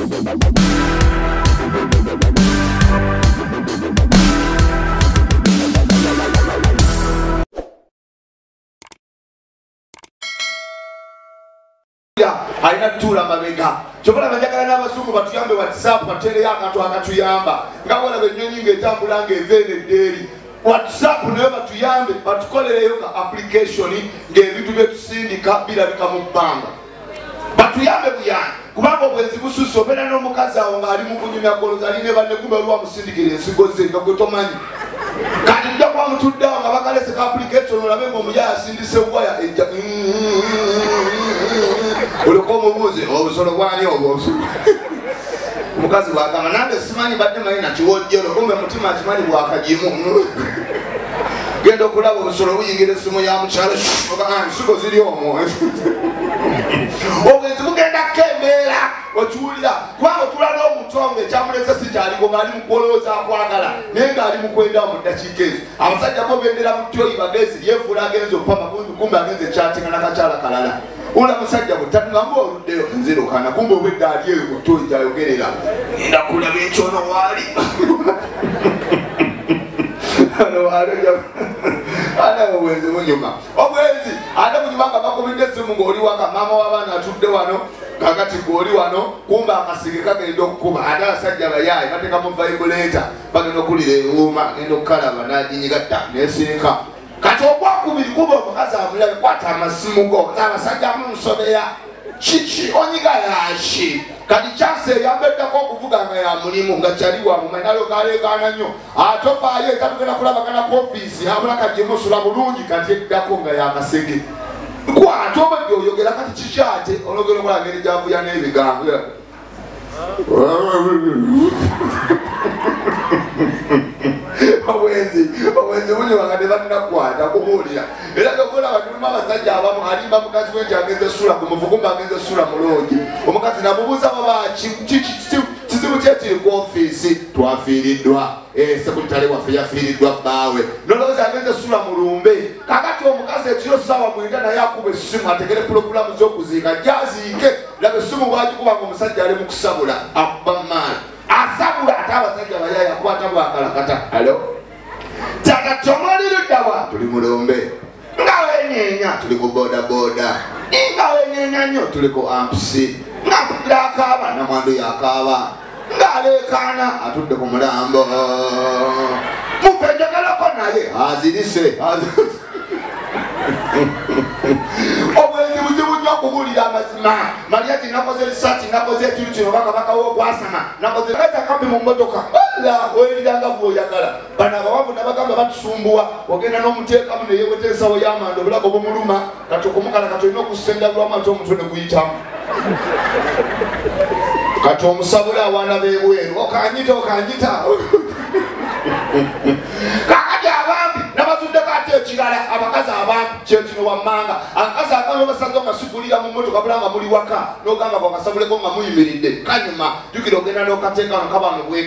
Aina tula mabega chokola banjagala n'abazungu batuyambe WhatsApp batele yakatu akatuyamba ngabona benyonyi ngetambula ngevene deri WhatsApp nayo batuyambe batukolereyo ka application ng'ebintu byetusindika birabika mu bbanga batuyambe buyani kubanga obwenzi bususse obeera n'omukazi awo ng'ali mu kunyumya goloza aline banne kumbe olwa musindikira ensigo ze nga gwe tomanyi kati nja kuba mutuddeawo nga bakalese ka application olabe ng'omuyaye asindise waya ejja oliko omubuuzi obusolo bwani obwo omukazi bwagamba nange simanyi badde manyi nakiwojjero kumbe mutima akimanyi bwakagimu genda okulaba obusolo buyingira essimu ya mukyalo nsigo ziri omwo obwenzi bugenda kukembeera okiwulira kubanga otula n'omutongo ekyamulese si kyaliko ng'ali mu kwolowooza akwagala naye ng'ali mu kwendawo mu ddakiika ezo abasajja bo bendera mu tyoyi bagezi yeefuula agenza okupama kumbe agenza ekyatinga n'akakyala kalala ula musajja butatungambo oluddeyo nzirukana kumbe obwedda ali eyo ku tyoyi gyayogerera ngenda kulaba ekyono waali ana obwenzi bunyuma obwenzi ate bunyuma nga bakubidde essimu ng'oli waka maama w'abaana atudde wano kakati ng'oli wano kumbe akasige kagenda okukuba ate abasajja bayaayi batekamu vibrator bagenda okulira eruuma genda okukalaba n'aginyigatta n'esinka kati ogwakubiri kuba omukazi amulabe kwata amasimu go abasajja amunsobera kiki onyiga yaki kati kyase eyambeddako okuvuga nga ya mulimu nga kyali wamumanyi nalo kaleekaana nnyo ate ofaayo etatugenda kulabagana ku ofiisi abula kajemusula bulungi kati eddako nga yakasege kwate obadde oyogera kati kiki ate ologera okola ngeri gyavuya n'ebigambo obwenzi bunyo bagade batinakwata kubuulira era gakola batuluma abasajja abamu alimba mukazi wengi agenze essula ku muvugu mba agenze essula mulungi omukazi namubuuza babaki kizibu kyekiri ku ofiisi twafiiriddwa sekutale waffe yafiiriddwa bbaawe nolowooza agenze essula mulumbe kakati omukazi ekiro ssaawa mwenda naye akuba essimu ategere pulogulamu z'okuziika gyaziike laba essimu bwagikubanga omusajja ali mu kusabula akuba maali asabula ate abasajja bayaya akwata bwakalakata alo tata tomaliriddawa tuli mulombe nga wenyenya tuli ku bodaboda nga wenyenya nnyo tuli ku ampusi nga kugira akaaba namwandu yakaaba nga aleekaana atudde ku mulambo mupenjagalako naye azirise obwenzi buzibu nnyo okubuulira amazima Mariachi nakoze risaati nakoze ekintu kino bakabaka w'okwasama nakoze kabi mu mmotoka oyiriranga bw'oyagala bano abawavu nabagamba batusumbuwa ogenda n'omuteekamu neyeweta ensawo y'amanda obulago bumuluma kati okumukala kati olina okusendagulwamu ate omutwe ne guyitamu kati omusabula awaana b'ebweru okanyita kakati abambi nabazuddeko ate ekirala abakazi abambi kyekino wammanga akazi akambe basaze omasugulira mu mmotoka bulanga muli waka n'ogamba gwakasabuleko nga muyimiridde kanyuma jjukira ogenda n'okateekano kabano bwe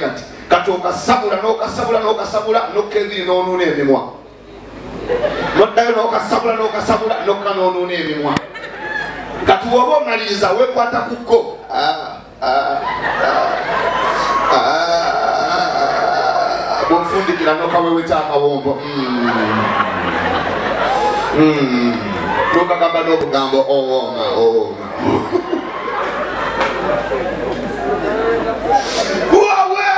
kati okasabula n'okasabula nokka ebiri n'onuuna emimwa noddayo n'okasabula nokka n'onuuna emimwa kati woba omaliriza weekwata kukko bwofundikira nokaweweta akawombo nokagamba n'obugambo owooma wawe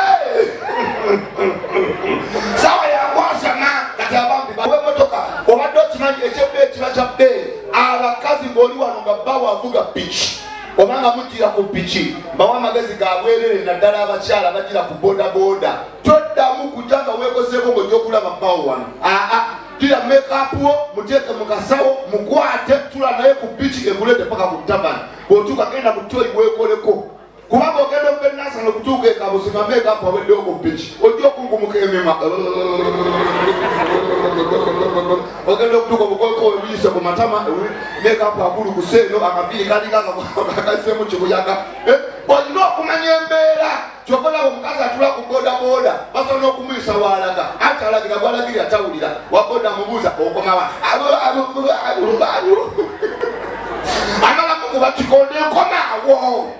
sawa yakwasama kati abambi bawemotoka obadde okimanyi ekyebbeeyi kiba kya bbeeyi abakazi ng'oli wano nga bba wavuga piki obanga mujira ku piki bawa amagezi gabwerere naddala abakyala bagira ku bodaboda toddamu kujja nga weekozeeko ng'ojja okulaba bbawo wano gira makeup wo muteeke mu kasawo mukwate tula naye ku piki egulete paka ku tavani bw'otuuka genda mu tyoyi weekoleko kubanga ogenda ofenasa nokutuuka ekabusi nga makeup aweddewo ku piki ojja okungumuka emima ogenda okutuuka obukooko obuyise ku matama makeup akulu ku seeno akaviiri kalinga akasemu kibuyaga olina okumanya embeera kyokola omukazi atula ku bodaboda basobola okumuyisa walaga ati alagira gwalagiri atawulira waboda mubuuza okomawa amala mukuba kikonde nkomaawo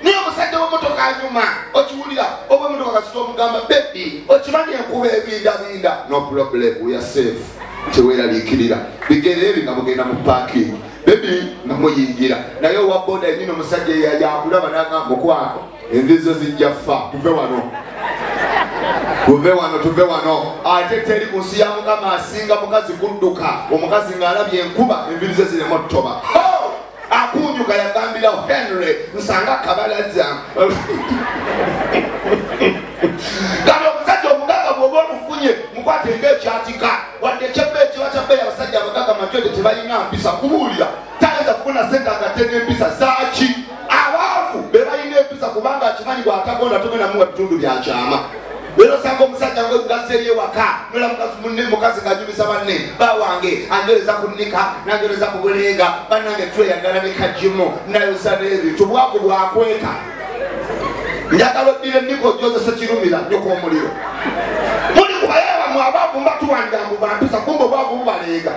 niyo omusajja w'emmotoka oluvanyuma okiwulira oba omuntu akasita omugamba baby okimanyi enkuba ebindabinda no problem we are safe teweeraliikirira bigere ebi nga mugenda mu parking baby nga muyingira naye owa boda enyini omusajja yakulaba nagamba okwako envizo zijja ffa tuve wano ate teri ku nsi ya mukama asinga mukazi kudduka omukazi ng'alabye enkuba envirize ziremu otoba akunyuka yagambirawo Henry nsanga kabalaza kano omusajja omugagga bw'oba omufunye mukwate ng'ekyatika wadde ekyebba ekiba kyabbeeyi abasajja abagagga matwede tebalina mpisa kubuulira tayinza kufuna sente agatte n'empisa zaaki abaavu be balina empisa kubanga akimanyi bw'atagonda togenda muwa bitundu byakyama Lero sanga omusajja ngo gazeriye waka nola mukazi nganyumisa banne bawange angereza kunika nangereza kubulega banange tweyagala ne kajimo nayosa n'ebintu bwako bwakweka njagala oddire niko jozesa kirumira nyoko omuliro muli kubayewa mwabavu mbatuwanda mbu bampisa kumbo bwavu bubalega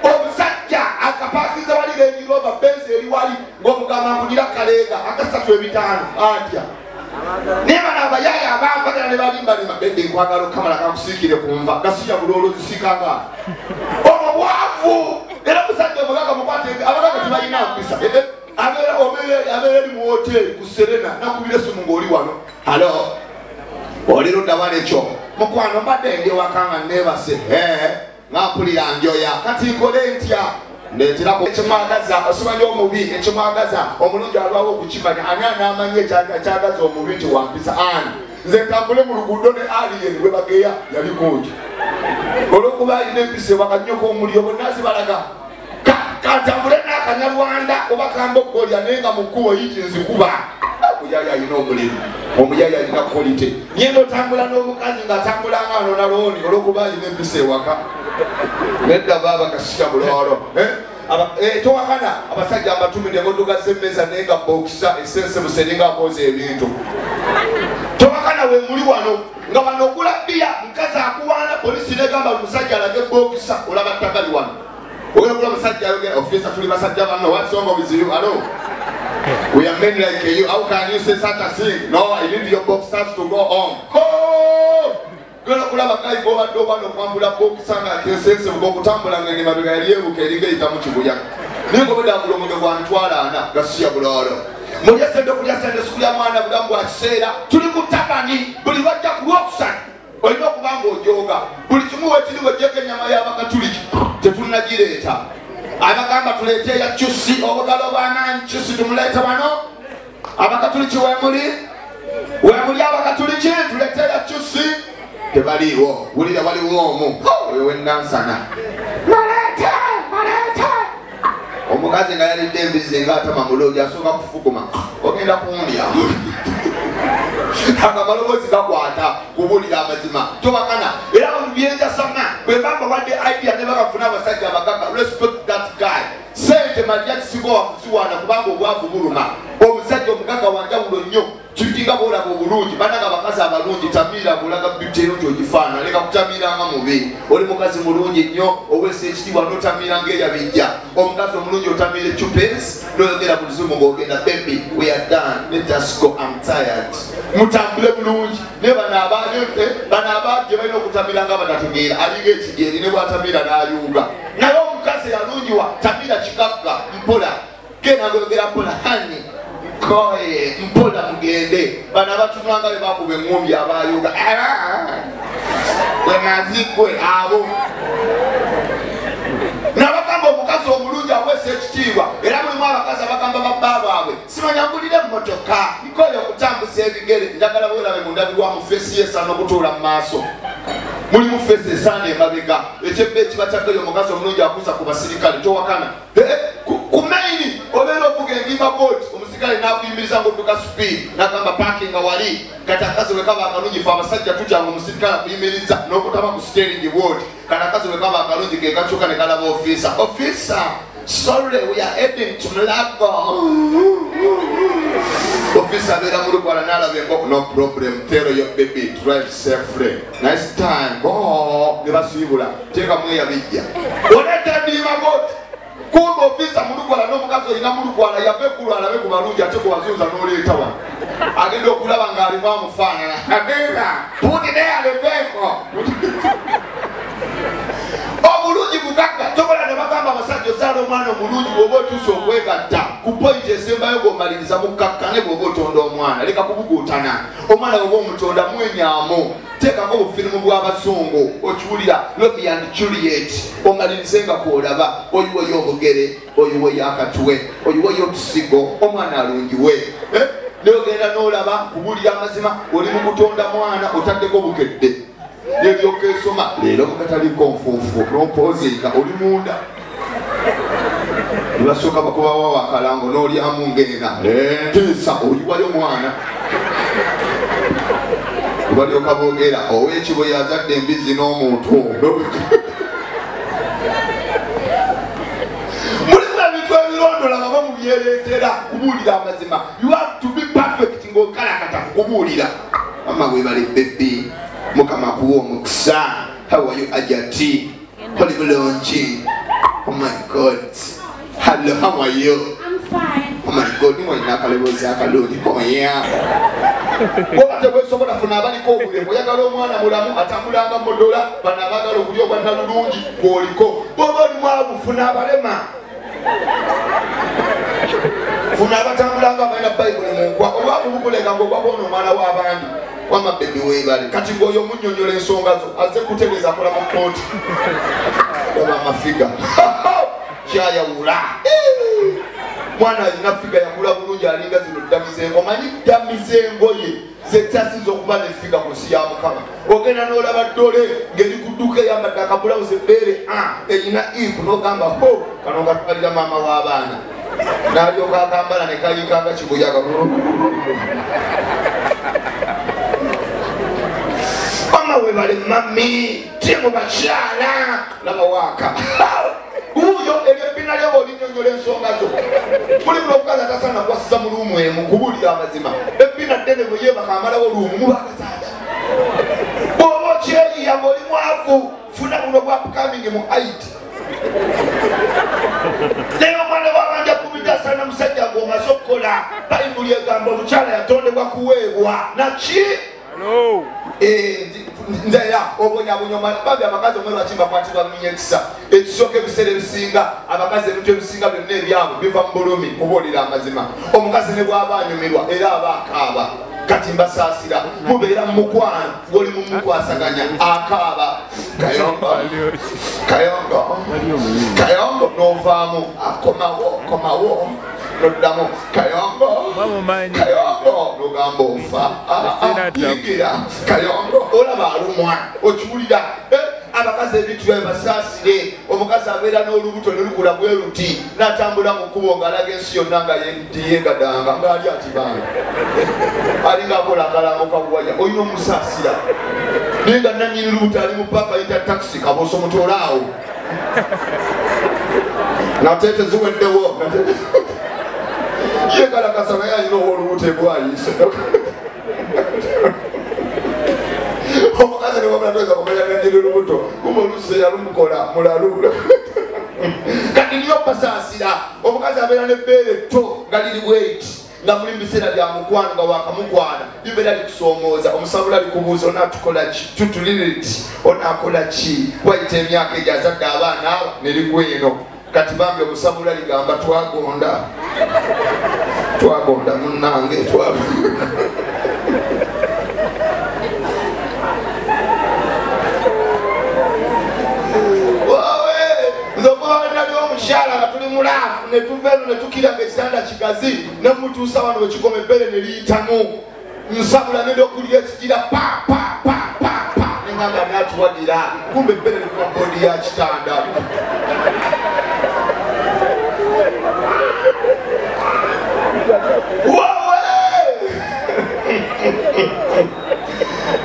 omusajja akapakiza wali Range Rover Benz eri wali ng'omugamba nkulira kalega akasatu ebitaano atya Nema na bayaya abambaga ne balimba ne mabende kwagalo kamala kakusikire kumva gasija bulolo zisikanga Omuwaavu era musajja Mugagga mukwate abagagga tibalina mpisa abere mu hotel ku Serena nakubire simu ng'oli wano halo oliro ndabale ekyo mukwano mbadde ndi wakanga nebase ngapulira njoya kati nkole ntya Netira ko ekimagaza osubanje omubi ekimagaza omulungi alwawo okukimanya ani anamanye kyagaza omubi nti wampisa ani nze ntambule mu luguudo ne alien bwe bageya yali koji olwokuba alina empisa wakanyoko omuliro bonna zibalaga kantambule n'akanyarwanda oba kambogolya naye nga mukubo yiti nzikuba omuyaya alina omuliro omuyaya alina kolite nyenda otambula n'omukazi ng'atambula ng'ano na looni olwokuba alina empisa ewaka nedda baba kasita buloro towakana abasajja abatumide emotoka z'emmeza naye nga bokisa esense buseninga akoze ebintu towakana we muli wano nga wano ogula bbiya mukazi akuwaana polisi negamba omusajja alage bokisa olaba ttagali wano ogenda kula musajja ayogera ofisa tuli basajja banno what's wrong with you hello we are men like you how can you say such a thing no I need your boxers to go home Gona kulaba kai go baddo bano kwambula bokisanga kesense bokutambula ngene mabega yaliyebuka eringa itamu kibuya ningo bada kulo mudo gwantwala ana gasiya buloro mulya sendo kulya sendo sikuya mwana bugambo akiseera tuli kutabani buli wajja kuloksa olina okubanga ojoga buli kimu wekiri wejjeka enyama y'abakatuliki tetunagireeta abagamba tuleete ya chusi obugalo bwana chusi tumuleete wano abakatuliki wemuli abakatuliki tuleete ya chusi tebaliwo wulira waliwo omu wewe nansana malete omukazi nga yalidde embizi nga atama muloogi asooka kufuguma ogenda kuwulya amaloboozi gakwata kubulira amazima towakana era byenjasama bwe bamba wadde idea ne bagafuna abasajja abagagga respect that guy sente Mariachi sigo wakuziwaana kubanga obwavu buluma omusajja omugagga wanjawulo nnyo Tutinga bola obulungi banaga bakazi abalungi tamira bulaga bitero kyogifaana leka kutamira nga mubi oli mukazi mulungi nnyo owese ekitibwa notamira ng'eyabijja omukazi omulungi otamira chupes noyogera ku luzumu ng'ogenda baby we are done let us go I'm tired mutambule bulungi ne bano abagye balina okutamira nga batategeera alinga ekigeri ne bwatamira n'ayuuga naye omukazi yalungiwa tamira kikagga mpola genda ng'ogera mpola hani Koye mpola mugende bana batunanga be bakuba engombi abayuga we nazikwe abo nabagamba omukazi omulungi awese ekitiibwa era mulimu abakazi abagamba babba baabwe simanyangulire emmotoka nkoye okutambuza ebigere njagala bwerabe mundabirwa mu feesi yesa n'okutuula mu maaso mulimu feesi esaana emabega ekyebba ekibatakkeyo omukazi omulungi akusa ku basirikale towakana ku maini obeera ovuga engimba booti omusirikale n'akuyimiriza ng'odduka speed n'agamba parking wali kati akazi bwe kaba akalungi fe abasajja tutyanga omusirikale akuyimiriza n'okutama ku steering board kati akazi bwe kaba akalungi ke kakyuka ne kalaba officer sorry we are heading to Mulago officer abeera mu lukwala n'alaba enkoko no problem tell your baby drive safely nice time ne basiibula teeka mweyabijja oleeta endiima booti kumba ofisa mulukwala n'omukazi olina mulukwala yave eggulu alabe ku balungi ate kuwazuuza n'oleeta wano agenda okulaba ng'alimu amufaanana agenda pundi naye aleveeko obulungi bugagga tokola ne bagamba abasajja ozaala omwana omulungi bw'oba otuuse okwegatta ku pointi esembayo ng'omaliriza mukkakkane bw'oba otonda omwana leka kubuguutana omwana bw'oba omutonda mwenyaamu teekako obufirimu bw'abazungu okiwulira Romeo and Juliet omalirize nga kwolaba oyiweyo obugere oyiweyo akatwe oyiweyo otusigo omwana alungiwe n'ogenda n'olaba kubuulira amazima oli mu kutonda mwana otaddeko bukedde nebyoka esoma leero mukataliko nfuufu nompoozinga oli munda nebasooka bakubawo wakalango n'olyamu ngena ntiisa oyiwayo mwana balyoka boogera ow'ekibo yazadde embizi n'omuntu mulimu ebintu ebirondola nga bamubyereetera kubuulira amazima you have to be perfect ng'okalakata kukubuulira mama webale bebbi mukama kuwa omukisa how are you ajati oli bulungi oh my god hello how are you I'm fine. oh my god nimwalina akaleboozi akalungi oya obate bwesobola funa abaliko obulemu oyagala omwana mulamu atambulanga modola bano abagala okulya obwannalulungi bw'oliko bwoba oli mwavu funa abalema funa abatambulanga abalina bayibuli munkwa olwavu bukulega ng'ogwabona omwana w'abandi wama bebi weebale kati ng'oyo omunnyonnyola ensonga zo azze kutegeeza akola mu kooti oba amafiga kyayawula mwana alina figa yakula bulungi alinga zino ddamizengo omanyi ddamizengo ye zettasiza okuba nefiga ku nsi ya mukama ogenda n'olaba ddole ng'eri ku dduka eyambadde akabulawuzi ebbeere erina ipu n'ogamba ho kano gatwalira maama w'abaana n'alyoka akambala ne kayiikanga kibuyaga mama webale mami timu bakyala laba waaka uyo ebyebina lyabo olinnyonnyola ensonga zo muli buno okukazi atasaana kwasiza mu luumu emu kubuulira amazima ebbina ddene bwe yeebaka amalawo luumu mubakazaaki bw'oba okyeyiya ng'oli mwavu funa buno bwa upcoming mu aiti naye omwana wabanja kumitasaana musajja ng'omaze okukola bayibuli egamba omukyala yatondebwa kuweebwa naki nzeya obonyabunyoma babi abakazi omwe lwaki bakwatibwa munya ekisa ekisooka ebiseera ebisinga abakazi ebintu ebisinga byonna ebyabo biva mu bulumi kubuulira amazima omukazi ne bw'aba anyumirwa era aba akaaba kati mbasaasira mubeera mu mukwano ng'oli mu mukwasaganya akaaba kayongo n'ovaamu komawo noddamu kayongo n'ogamba ofa yigira kayongo olaba alumwa okiwulira abakazi ebintu byabe basaasire omukazi abeera n'olubuto ne lukula bwe luti n'atambula mu kkubo ng'alaga ensi yonna nga yeegadanga ng'ali atibanga alinga akola akalango kabuwaya olina omusaasira naye nga nannyini lubuto ali mu paaka yita takisi kaboosa omutola awo nateete ziweddewo yekalakasa naye alina olubuto ebwayise omukazi niwamulatoeza kumanya nannyini lubuto kumuluse yalumukola mulalula kati niyo basaasira omukazi abeera n'ebbeere tto nga liri bweti nga muli mubiseera bya mukwano nga wakamukwana libeera likusoomooza omusabula likubuuza onaatukola ki tutuliriti onaakola ki wayita emyaka egyo azadde abaana aba ne ligwa eno kati bambi omusabula ligamba twagonda munnange omukyala nga tuli mulaafu ne tuva eno ne tukira ng'ekitanda kigazi ne mutuusa wano wekikoma ebbere ne liyitamu nsabula nenda okulira ekigira pa nengamba naatuwagira kumbe ebbere likuba bodi ya kitanda wawe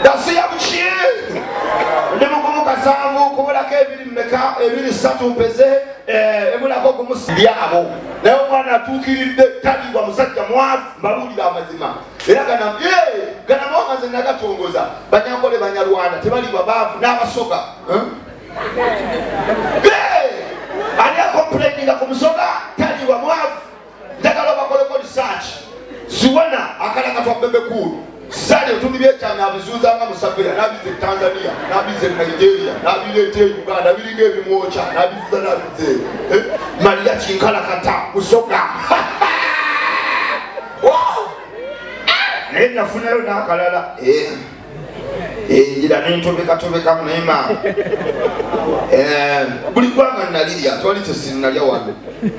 dasiya buki ndi mugumu kasanvu kubulako ebiri mmeka ebiri ssatu mpeze ebulako gumusibyabo naye omwana atuukiridde talibwa musajja mwavu mbabuulira amazima era ganamawanga nagatongoza banyankole banyalwanda tebalibwa baavu n'abasoga ani akomplaininga ku musoga talibwa mwavu njagala bakoleko research Siwana akala katwa bebe kulu. Sale otumibye cyane abizuza nga musafira nabize Tanzania, nabize Nigeria, nabize Uganda, nabize ebimwocha, nabize Mariachi nkala kata musoka. Wow! Nafuna yo nakalala. Njira n'entobeka munema. Buli kwanga nalirya twali tesinalya wano.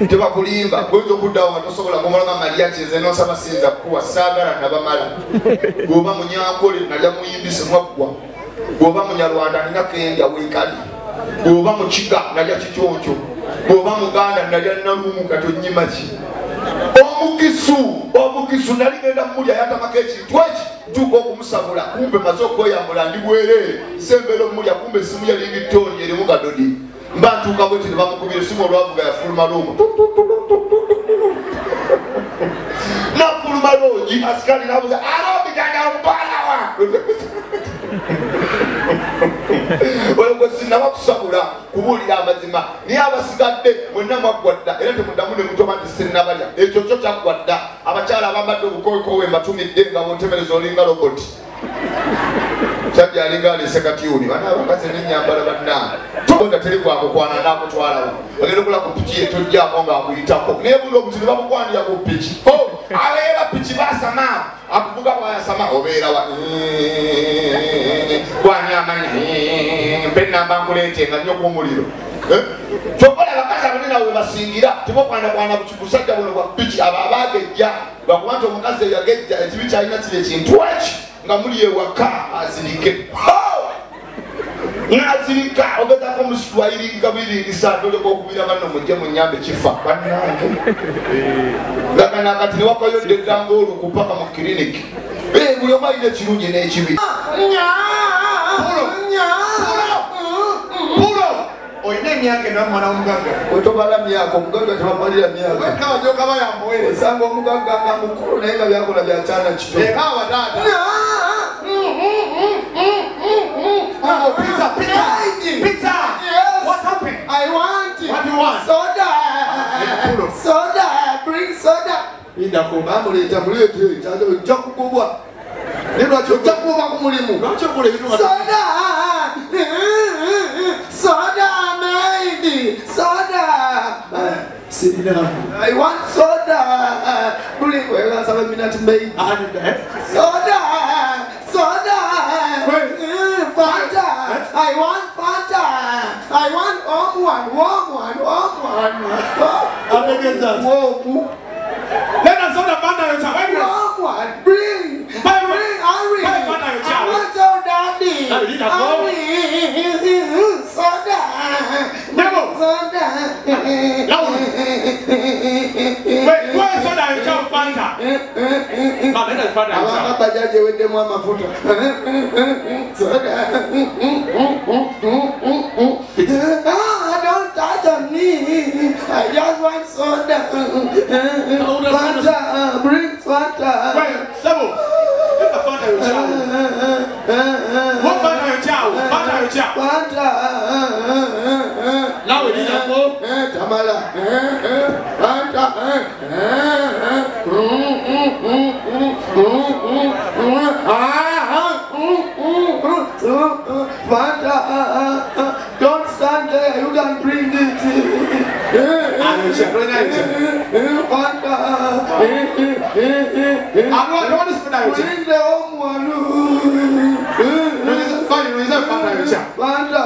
Tebakulimba gozo kuddawo nga tosobola kumala Mariachi nze nosaba sinza kuwa saagala nabamala. Goba munyankole nalya muyimbise mwaggwa. Goba munyarwanda nina kendya wekali. Goba mukiga nalya kikyonjo. Goba muganda nalya nalumu katonyima ki. Omukisu naligenda mulya yatamaka ekintu eki ntuuka okumusabula kumbe maze okweyambula ndi bwerere sembera omulya kumbe simu yalinga ttoni erimu kadodi mba ntuuka bweti ne bamukubira esimu olwavuga yafuluma loomu nafuluma loogi asikali nabuza alobiganya omubalawa oyo gwe sinaba kusabula kubuulira amazima niye abasigadde mwenna mwaggwadda era temuddamu ne mutoba nti sinnabalya ekyo kyo kyaggwadda abakyala abambadde obukowekowe mbatumidde nga bontemereza olinga roboti kyajja alinga alese katyuni bana abakazi n'ennyambala bannange tonda teri gwakukwana naakutwalawo agenda okola ku piki etojjaako ng'akuyitako naye buno obuti ne bamukwanira ku piki abeera piki basama akuvuga bwayasama obeerawa gwanyamanya mpe namba nkuleete nga nnyo kumuliro kyokola abakazi abanene we basingira tebokwanakwana busajja buno bwa piki abo abaagejja lwakuba nti omukazi eyagejja ekibi kyalina kiri ekintu eki nga muli ewaka azirike nazilika ogezako muswahili nga biringisa toleka okubira banno mujje munyambe kifa bannange ngagana kati ne wakayodde eddanga olukupaka mu kiriniki buli omu alina ekirungi n'ekibi oyina emyaka ena mwana w'omugagga wetobala myaka omugagga tebamalira myaka wekawajoka bayambuwere osanga omugagga nga mukulu naye nga byakola byakyana kito ekawataata Pizza. Yes. What happened? I want it. What do you want? Soda. Soda. Bring soda. Inda kuba muleta mulete cyane jakubwa. Nibwo jakubwa kumulimu. Bakukole bino. Soda. Soda made. Soda. Sina. I want soda. Bring well 7 minutes made. Soda. Soda. Fanta. I want Fanta. I want warm one. Whoa. Let us soda Fanta your child. Warm one. Bring. Hurry. Fanta your child. I want soda, daddy. Hurry. Soda. Soda. Wait, where's soda your child Fanta? No, let us Fanta your child. Bajaje wende mwa mafuta. Soda. Don't touch on me. I just want soda. Fanta, bring Fanta. Wait, Sabo. Get the Fanta your child. What Fanta your child? Fanta your child. Fanta. Now we need a phone. Tamala. Fanta. Fanta. Don't stand there. You can bring it. Fanta. I want to spend out. Bring the home one. Fanta.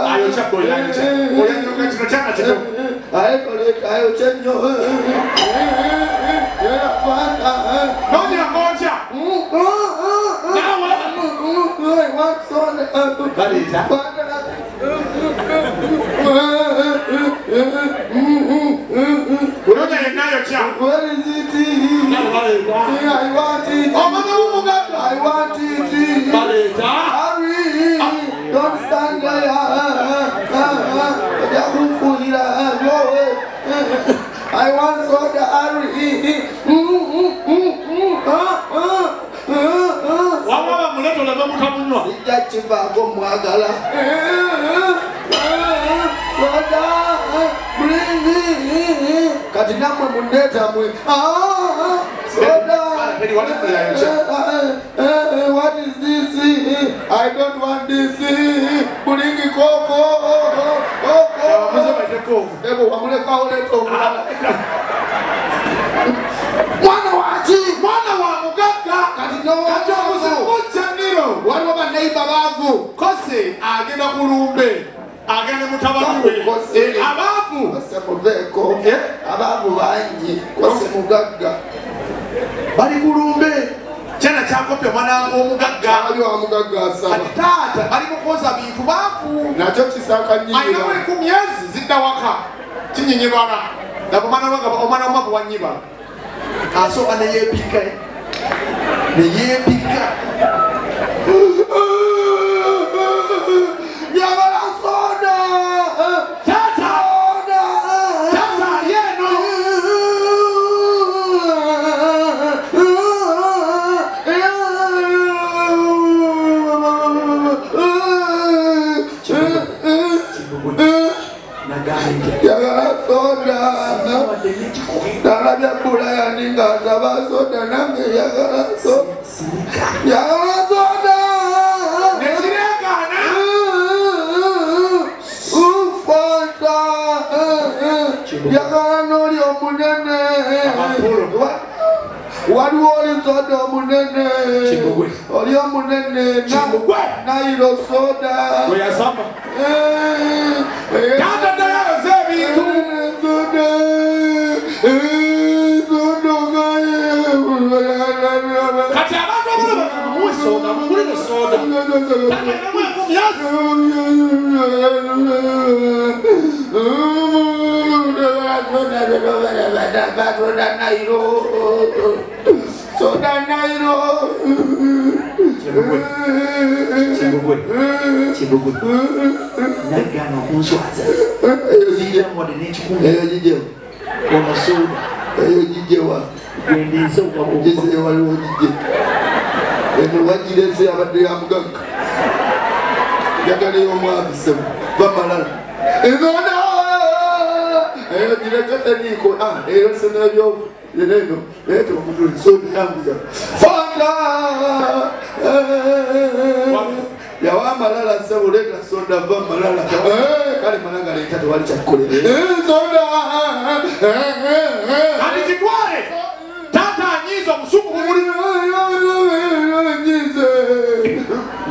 Where is it? I want it. I want it. Hurry. Don't stand there. I want soda. Hurry. Wama muleto na bamu kamunywa. Sijachiva go mwagala. Soda. Bring me. Kati namwe mundeta mwe. Soda. What is this? I don't want this. Bulingi koko. Ebo wamuleka oleto. Mwana wachi, mwana wa Mugagga. Kati no kucha Niilo. Waliwo baneiba bavu. Kose agenda kulumbe. Agenda mutabawe. Abavu. Kose muveko. Abavu banyi. Kose Mugagga. Bali kulumbe. Chana chakope mwana wa Mugagga. Ali wa Mugagga asaba. Tata bali mukoza bintu bavu. Nacho kisaka nyinyi. Aina mwe kumyezi zidawaka. Chinyinyi bana. Nabo mwana wa Mwavu wanyiba. Aso anayepika. Neyepika. Yabala soda. Tata. Tata yeno. Yabala soda. Nalabya bula yaninga zaba soda nange yagala soda. Yagala soda. Nechirengana. Ufanta. Yagala noli omunene. Waliwo oli soda omunene. Oli omunene. Niilo soda. Weyasamba. Kanda dayalo zebintu. Kati abantu abulaba musoda mugulire soda. Kati namwe kumyazi. Soda Niilo. Soda Niilo. Chibugwe. Nagano kunswaza. Eyo mwade nechikumi. Eyo jijewa. Ona soda. Eyo jijewa. Yendizo ukabugeze waliwo jije. Eno wajirese abadde ya Mugagga. Yagale Mwavu sebo. Bamalala. Ezona. Eyo jirekete niko. Eyo senabyo. Yeneno. Eto muduli soda yanguja. Fanda. Yawamalala sebo leta soda bamalala. Kale malanga leta wali chakolele. Soda. Alizitwale. Tata anyiza musuku muri. Anyize.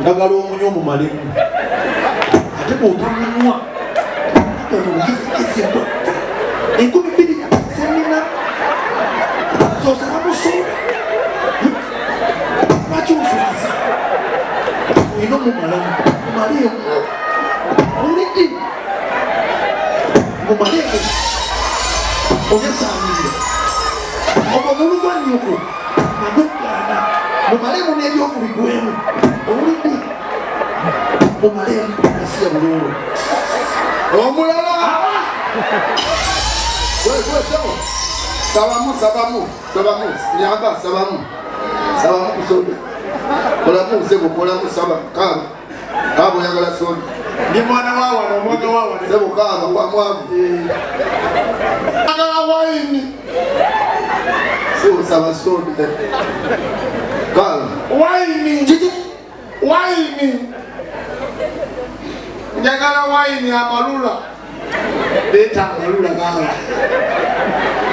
Ndagalo omunyo mu malimu. Ate ko tamunywa. Kisi. Enkumi bidi semina. Sosa musoda. Pachu ufuzi. Ino mu malamu. Mariyo. Uriti. Mu mariyo. Ogesamire. Omulugwa nyuko. Nagukana. Mu mariyo n'ebyo kubigwemu. Uriti. Mu mariyo asiya bululu. Omulala. Wewe sawa. Sabamu. Nyamba sabamu. Sabamu kusoda. Kola sebo kola saba kaba. Kabo yagala soda. Ni mwana wawa na mwana wawa. Sebo kaba kwa Mwavu. Agala waini. Sebo saba soda. Kaba. Waini. Waini. Nyagala waini amalula. Beta amalula kaba.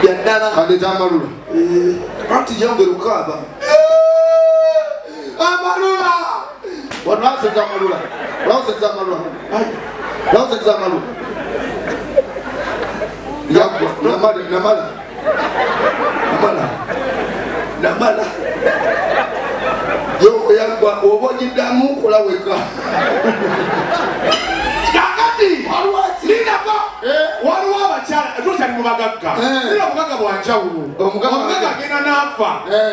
Yandala aleta amalula. Ati jambo lukaba. Amalula. Wanawase zamalula. Yagwa namala. Yo yagwa obojidamu kola weka. Wakati linako waliwo abakyala etutali Mugagga. Era Mugagga bwa Ejawuulo. Omugagga agenda n'afa.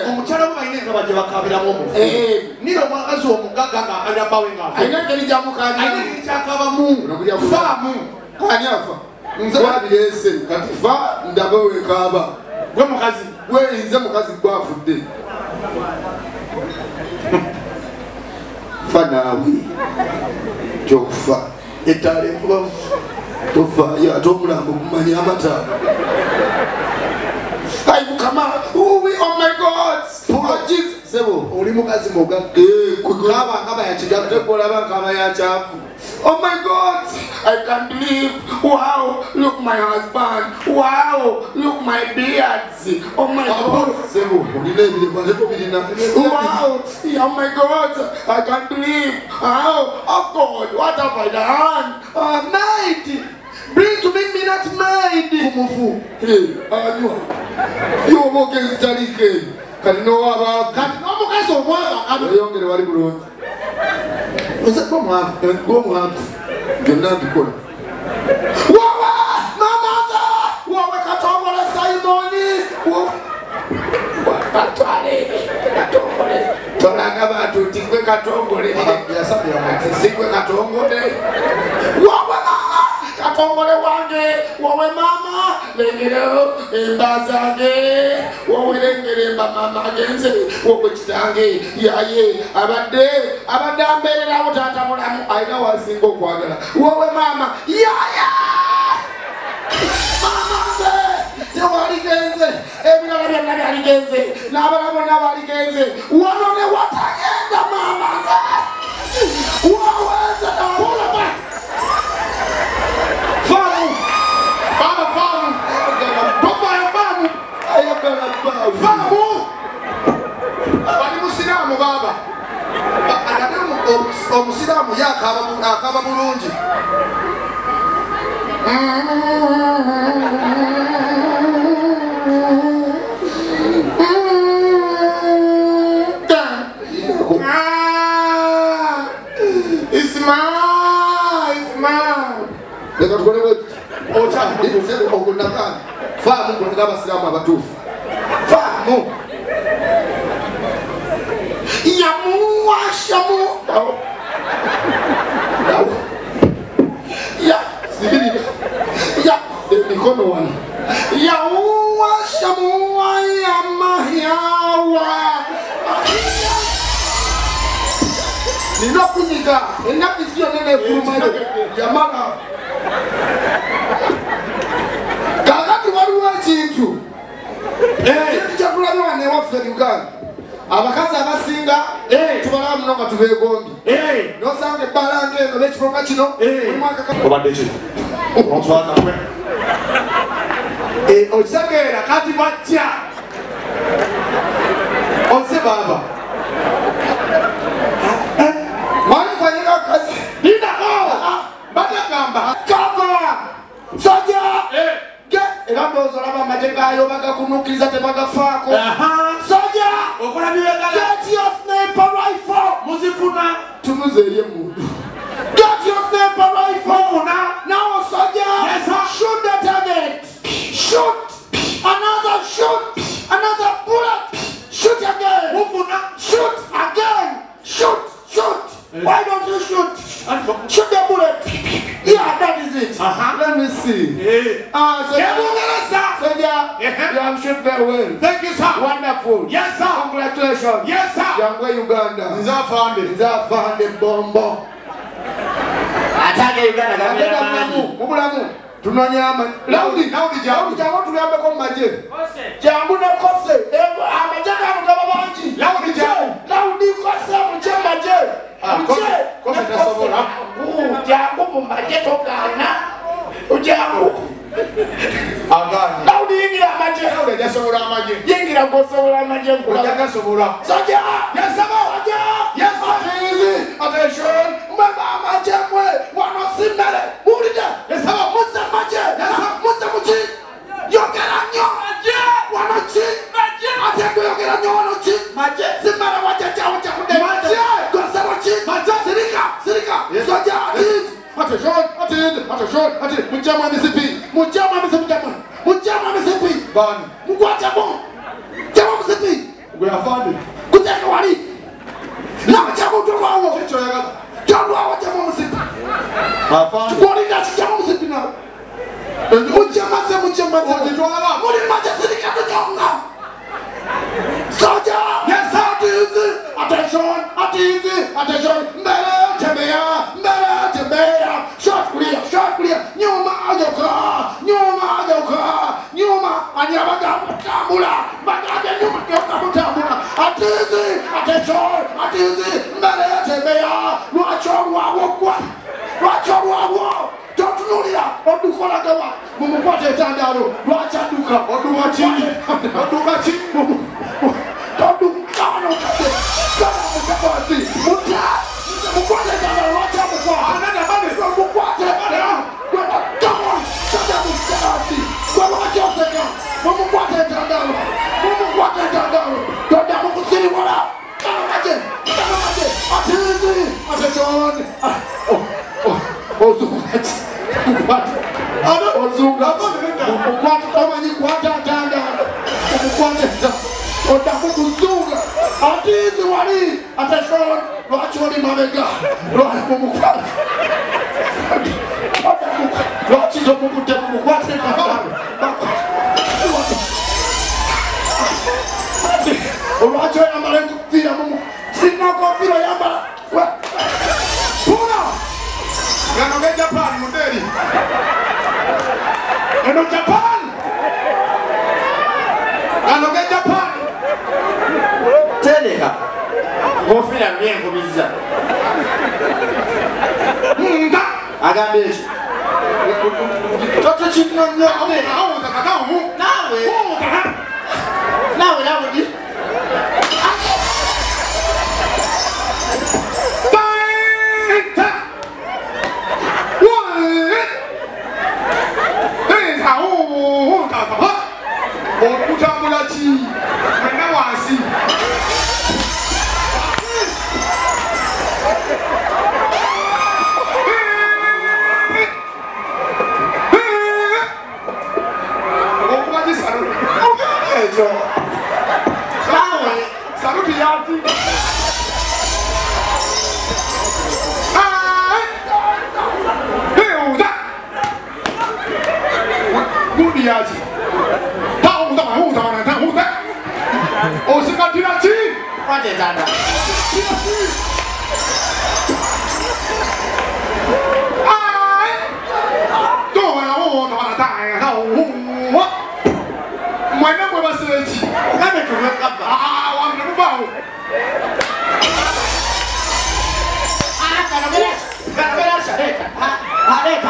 Omukyala mubayina engaba gye bakabiramu omufu. Niilo mwakazi omugagga ng'akalyabawe ng'afa. Ayina engeri gy'amukanya. Ayina engeri gy'akabamu. Faamu. Ani afa? Nze wabirese kati fa ndabe wekaaba. Gwe mukazi. Gwe nze mukazi gwafudde. Fa naawe. Gy'okufa. Etale kuba tofa ya tomulambo kumanya amata. Ay Mukama, oh my God, sebo oli mukazi Mugagga kaba ya kigaga tekola bankaba ya chafu. Oh my God, I can't believe. Wow, look my husband. Wow, look my beards. Oh my God. Wow, oh my God, I can't believe. Oh God, what have I done? Maid, bring to me minute maid. Hey, you are walking Nazilika. Can you know about that? No more guys of water. I'm younger than what you want. Is it from her? Go on. You're not the color. Wawa! Mama! Wawa Katongola Simoni! Wakati! Tolanga batu tikwe katongole. Sikwe katongole. Wawa! Katongole wange! Wawe mama! Lengero! Imbazage! Wawe lengere mama genze! Wawe chitange! Yaye! Abade! Abade ambele na utata mulamu! Aina wasingo kwagala! Wawe mama! Yaya! Mama ze! Tewali genze! Ebinala byonna byali genze! N'abalabo n'abali genze! Wanone watagenda mama ze! Waweze n'akulaba! Famu! Baba famu! Papa ya famu! Ayagala famu! Famu! Bali musiramu baba! Agadamu omusiramu yakaba bulungi. Leka tukole wetu. Ocha ndizero ogunakana. Famu kulinga abasiramu abatufu. Famu. Yamuwashamu. Ya sibili. Ya mikono wana. Yamuwashamu ya mahyawa. Ninakunika, ninakisio nene kurumano. Yamana. Kakati waliwo ekintu. Ekintu kyakula mwana waffe Uganda. Abakazi abasinga tubala muno nga tubeegombi. Nosanga ebbalange eno n'ekifo nga kino. Obadde ki? Ontwaza kwe. Okitegeera kati batya. Onse baba. Mwani kwanyega kazi. Linda Bagamba. Kava. Soja. Era ndozo laba majengayo bagakunukiriza tebagafaako. Soja. Okola biwegala. Get your sniper rifle. Muzifuna. Tumuze eri emundu. Get your sniper rifle. Mufuna. Now soja. Yes sir. Shoot the target. Shoot. Another shoot. Another bullet. Shoot again. Mufuna. Shoot again. Shoot. Shoot. Why don't you shoot? Shoot the bullet. Yeah, that is it. Let me see. Soja, you have shot very well. Thank you, sir. Wonderful. Yes, sir. Congratulations. Yes, sir. Yangwe Uganda. Nzafande bombo. Atage Uganda kamera. Mubulamu. Tunanyama. Laudi jangu tuyambe ko maje. Jangu ne kose. Amajaga ngaba banji. Laudi kose muje maje. Kose tasobola. Jangu mu maje tokana. Ujangu. Agani. Laudi yingira maje. Laudi jasobola maje. Yingira gosobola maje. Ujaga sobola. Soja. Yes sir. Yes sir. Attention. Mbaba maje mwe. Wano simere. Mulida. Yes sir. Musa maje. Yes sir. Musa muchi. Yogera nyo. Maje. Wano chi. Maje. Atendo yogera nyo wano chi. Maje. Simere wajaja wajakude. Maje. Gosabo chi. Maje. Sirika. Soja. Attention. Mujama misipi. Bani. Mugwaja bon. Jama misipi. Gwe afande. Kuteka wali. Na machako tuwawo. Chicho yaga. Tuwawo jama misipi. Afande. Kwali ndachi jama misipi na. Mujama. Ojitwala. Muri maja sirika tunyonga. Soja. Yes sir. Attention. Mbele tembea. Shot clear. Nyuma ajoka. Anyabaga mutambula. Bagaje nyuma yoka mutambula. atizi mbele yatembea lwachorwawo kwa lwachorwawo totunulira odukola gaba mumukwate tandalo lwachaduka odumachi todukano kate kana mukabasi muta mukwate tandalo lwachamukwa anana bane mukwate tandalo kwenda kama sada mukabasi kwa lwachoseka mumukwate tandalo toda mukusiri wala kamaje atizi atechoni ozungati ozunga mukwate tamanyi kwata tanda mukwate ta oda mukuzunga atizi wali atechoni lwachoni mabega lwali mumukwate lwachizo mukute mukwate tanda Owacho yambala kufira mumu sina kofiro yambala pula ngano ge Japan mudeli ngano Japan teleka kofira myengo biza nda agambechi toto chino nyawe awu takaka mu nawe di Mariachi. Tahu tak mahu tak mana tahu tak. Oh sekarang dinasti. Macam mana? Dinasti. Ay. Tuh mahu tak mana tahu. Mana boleh bahasa lagi? Kami kerja apa? Awam nak bau. Kalau beres syarikat. Kalau beres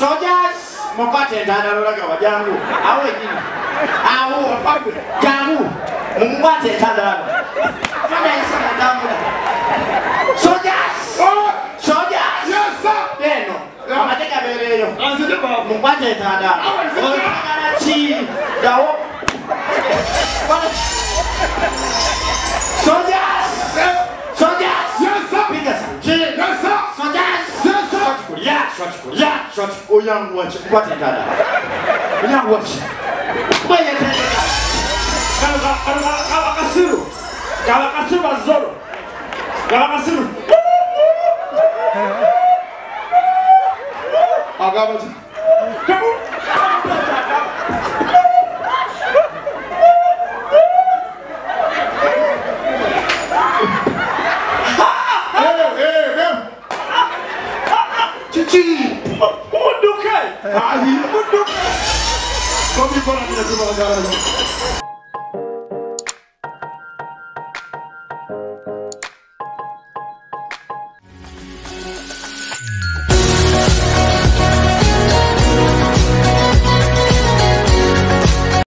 Sojas mupate dana lolaga wajangu awe jini awo jangu mupate dana fanya isana damu Sojas yes sir deno amateka bereyo mupate dana otakana chi dawo Sojas yes sir yes sir Sojas shot oyang watch what dada oyang watch baya tena kala kasiru bazoro agama kamu Cici, mundukai, mundukai. Kau ni korang tidak cuma jalan.